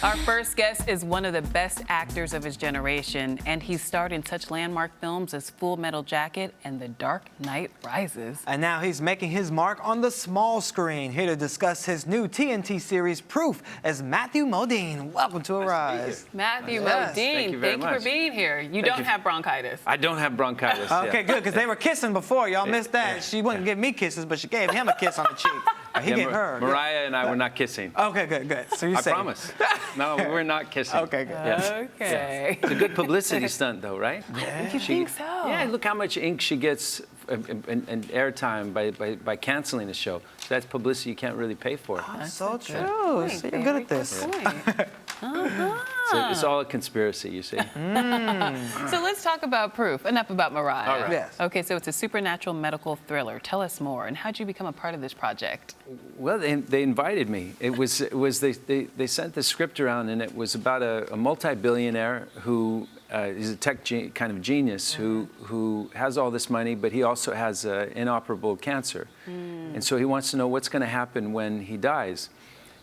Our first guest is one of the best actors of his generation, and he's starred in such landmark films as Full Metal Jacket and The Dark Knight Rises. And now he's making his mark on the small screen. Here to discuss his new TNT series, Proof, as Matthew Modine. Welcome to Arise. Matthew Yes. Modine, Thank you very much. for being here. You don't have bronchitis. I don't have bronchitis. Okay, good, because they were kissing before. Y'all missed that. She wouldn't give me kisses, but she gave him a kiss on the cheek. He gave her. Mariah and I were not kissing. Okay, good. So you I safe. promise. No, we're not kissing. Okay, good. Yeah. Okay. It's a good publicity stunt, though, right? You think so? Yeah, look how much ink she gets and airtime by canceling the show. So that's publicity you can't really pay for. That's so a good true. point. See, you're Very good at this. good point. So it's all a conspiracy, you see. So let's talk about Proof. Enough about Mariah. All right. Yes. Okay, so it's a supernatural medical thriller. Tell us more. And how'd you become a part of this project? Well, they invited me. They sent the script around, and it was about a multi-billionaire who is a tech kind of genius who has all this money, but he also has inoperable cancer. And so he wants to know what's going to happen when he dies.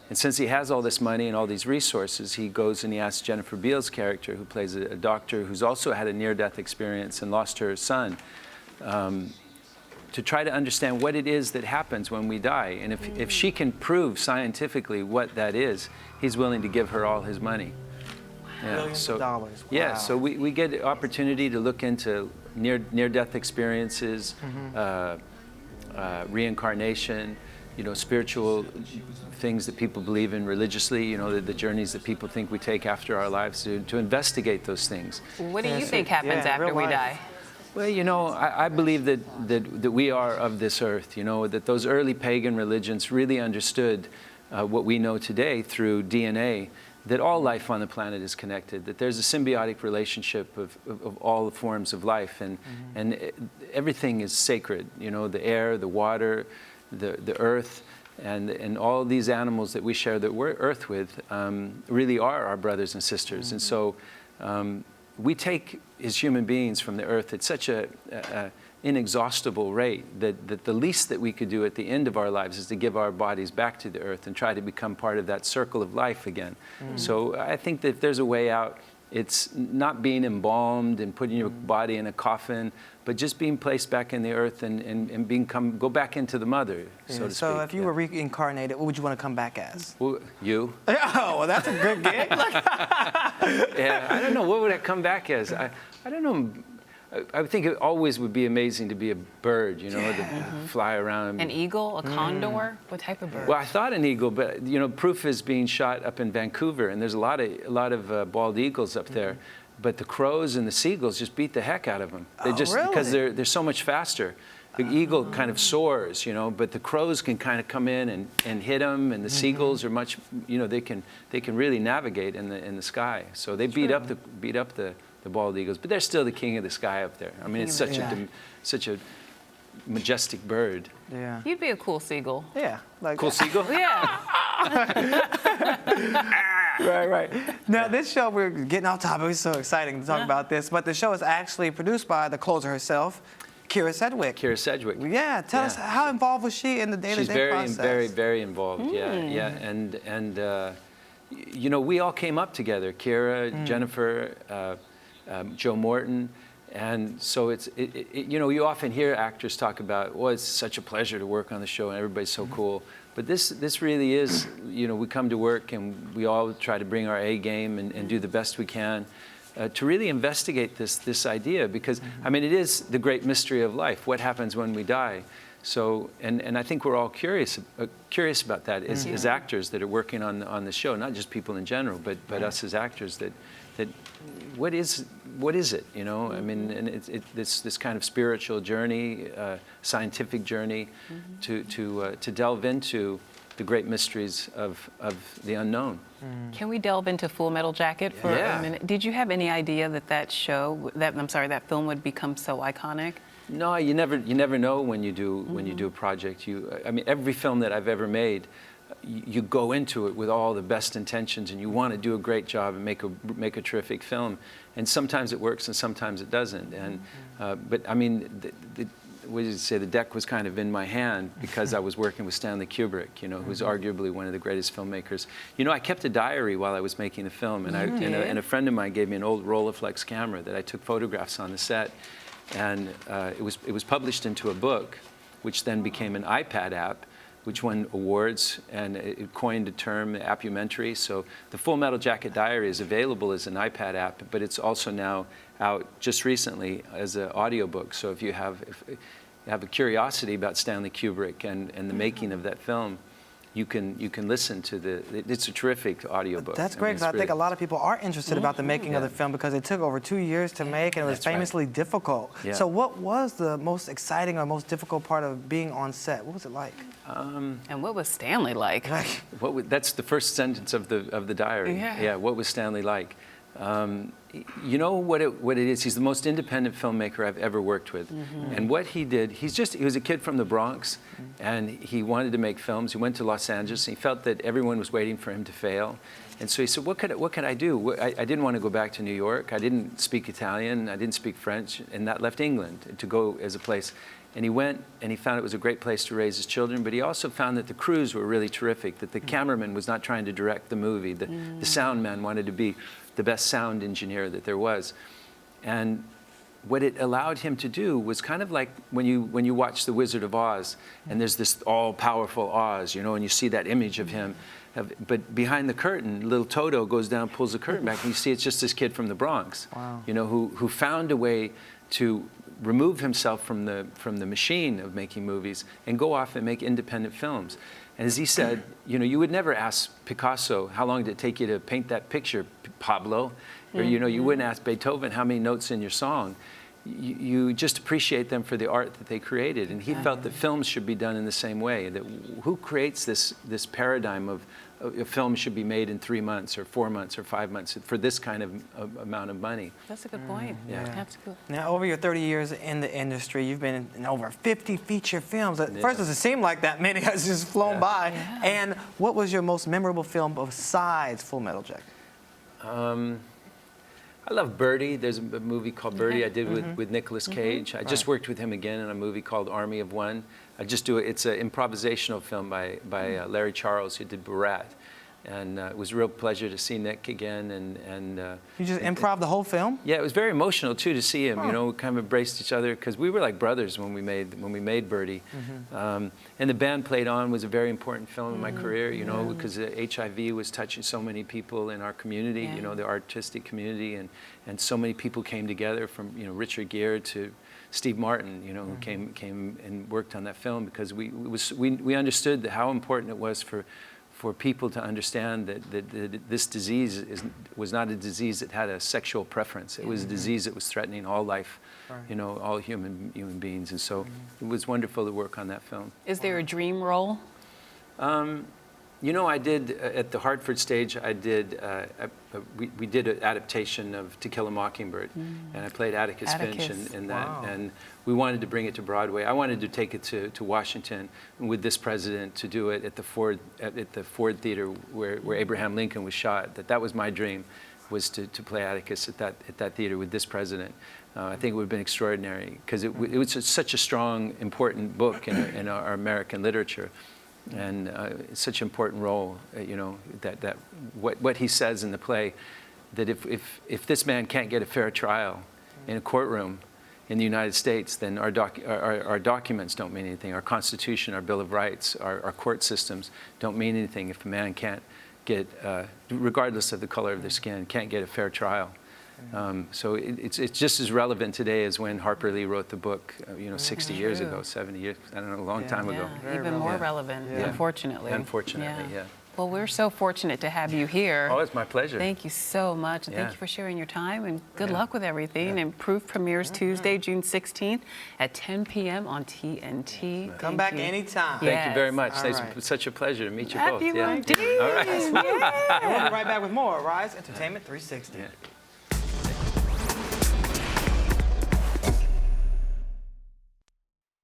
And since he has all this money and all these resources, he goes and he asks Jennifer Beals' character, who plays a doctor who's also had a near-death experience and lost her son, to try to understand what it is that happens when we die. And if she can prove scientifically what that is, he's willing to give her all his money. Yeah, Billions of dollars. Yeah, Wow. so we get the opportunity to look into near-death experiences, reincarnation, spiritual things that people believe in religiously, the journeys that people think we take after our lives, to investigate those things. What do you think happens Yeah, after real we life. die? Well, I believe that we are of this earth, that those early pagan religions really understood what we know today through DNA, that all life on the planet is connected, that there's a symbiotic relationship of all forms of life, and everything is sacred, the air, the water, the earth, and all these animals that we share the earth with really are our brothers and sisters. And so we take, as human beings from the earth, at such a inexhaustible rate that the least that we could do at the end of our lives is to give our bodies back to the earth and try to become part of that circle of life again. So I think that if there's a way out, it's not being embalmed and putting your body in a coffin, but just being placed back in the earth and go back into the mother, so to speak. So if you were reincarnated, what would you want to come back as? Well, you? Oh, well, that's a good gig. Yeah, I don't know. What would I come back as? I don't know. I think it always would be amazing to be a bird, to fly around. An eagle, a condor? What type of bird? Well, I thought an eagle, but Proof is being shot up in Vancouver, and there's a lot of bald eagles up there. But the crows and the seagulls just beat the heck out of them. Really? Because they're so much faster. The eagle kind of soars, but the crows can kind of come in and hit them, and the seagulls are much, they can really navigate in the sky. So they beat up the bald eagles, but they're still the king of the sky up there. I mean, it's such a majestic bird. Yeah. You'd be a cool seagull. Yeah. Like Cool seagull? Yeah. Right. Now, this show, we're getting off topic. It's so exciting to talk about this, but the show is actually produced by the closer herself, Kira Sedgwick. Kira Sedgwick. Yeah, tell us, how involved was she in the day-to-day process? She's very, very involved. Yeah. And we all came up together. Kira, Jennifer, Joe Morton. And so you often hear actors talk about, it's such a pleasure to work on the show and everybody's so cool. But this really is, we come to work and we all try to bring our A game and do the best we can to really investigate this idea, because, I mean, it is the great mystery of life. What happens when we die? So, and I think we're all curious about that as actors that are working on the show, not just people in general, but us as actors, that what is it, I mean, and it's this kind of spiritual journey, scientific journey, to delve into the great mysteries of the unknown. Can we delve into Full Metal Jacket for a minute? Did you have any idea that film would become so iconic? No, you never know when you do a project. I mean, every film that I've ever made, you go into it with all the best intentions, and you want to do a great job and make a terrific film. And sometimes it works, and sometimes it doesn't. And but I mean, what did you say, the deck was kind of in my hand because I was working with Stanley Kubrick, you know, who's arguably one of the greatest filmmakers. You know, I kept a diary while I was making the film, and, and a friend of mine gave me an old Rolleiflex camera that I took photographs on the set, and it was published into a book, which then became an iPad app, which won awards, and it coined a term, appumentary. So the Full Metal Jacket Diary is available as an iPad app, but it's also now out just recently as an audiobook. So if you have a curiosity about Stanley Kubrick and the making of that film, you can listen to it's a terrific audiobook. That's great, because I think a lot of people are interested about the making of the film, because it took over 2 years to make, and it was famously difficult. Yeah. So what was the most exciting or most difficult part of being on set? What was it like? And what was Stanley like? That's the first sentence of the diary. Yeah. What was Stanley like? You know what it is? He's the most independent filmmaker I've ever worked with. And what he did, he was a kid from the Bronx, and he wanted to make films. He went to Los Angeles, and he felt that everyone was waiting for him to fail. And so he said, what could I do? I didn't want to go back to New York. I didn't speak Italian. I didn't speak French. And that left England to go as a place. And he went, and he found it was a great place to raise his children, but he also found that the crews were really terrific, that the cameraman was not trying to direct the movie. The sound man wanted to be the best sound engineer that there was. And what it allowed him to do was kind of like when you watch The Wizard of Oz, and there's this all-powerful Oz, you know, and you see that image of him. But behind the curtain, little Toto goes down, pulls the curtain back, and you see it's just this kid from the Bronx, you know, who found a way to remove himself from the machine of making movies and go off and make independent films. And as he said, you know, you would never ask Picasso, how long did it take you to paint that picture, Pablo? Or, you know, you wouldn't ask Beethoven, how many notes in your song? You just appreciate them for the art that they created. And he felt that films should be done in the same way, that who creates this paradigm of a film should be made in 3 months or 4 months or 5 months for this kind of amount of money. That's a good point. Yeah. That's good. Now, over your 30 years in the industry, you've been in over 50 feature films. At first, it doesn't seem like that many. It's just flown by. Yeah. And what was your most memorable film besides Full Metal Jacket? I love Birdie. There's a movie called Birdie I did with Nicolas Cage. I just worked with him again in a movie called Army of One. It's an improvisational film by Larry Charles, who did Borat. And it was a real pleasure to see Nick again. And You just improv the whole film? yeah, it was very emotional too to see him. You know, we kind of embraced each other because we were like brothers when we made Birdie. And the band played on was a very important film in my career. You know, because HIV was touching so many people in our community. You know, the artistic community, and so many people came together, from Richard Gere to Steve Martin, you know, who came and worked on that film, because we understood how important it was for people to understand that this disease was not a disease that had a sexual preference. It was a disease that was threatening all life, you know, all human beings. And so it was wonderful to work on that film. Is there a dream role? You know, I did, at the Hartford stage, I did, we did an adaptation of To Kill a Mockingbird, and I played Atticus Finch in that, and we wanted to bring it to Broadway. I wanted to take it to Washington with this president, to do it at the Ford Theater where Abraham Lincoln was shot. That was my dream, was to play Atticus at that theater with this president. I think it would have been extraordinary, because it was such a strong, important book in our American literature. And it's such an important role, you know, that what he says in the play, that if this man can't get a fair trial in a courtroom in the United States, then our documents don't mean anything. Our Constitution, our Bill of Rights, our court systems don't mean anything if a man can't get, regardless of the color of their skin, can't get a fair trial. So it's just as relevant today as when Harper Lee wrote the book, you know, 60 years ago, 70 years, I don't know, a long time ago. Even more relevant, unfortunately. Unfortunately, yeah. Well, we're so fortunate to have you here. Oh, it's my pleasure. Thank you so much, and thank you for sharing your time, and good luck with everything. And Proof premieres Tuesday, June 16th at 10 p.m. on TNT. Come back anytime. Thank you very much. All right. It's such a pleasure to meet you both. Happy Modine. All right. And we'll be right back with more Rise Entertainment 360.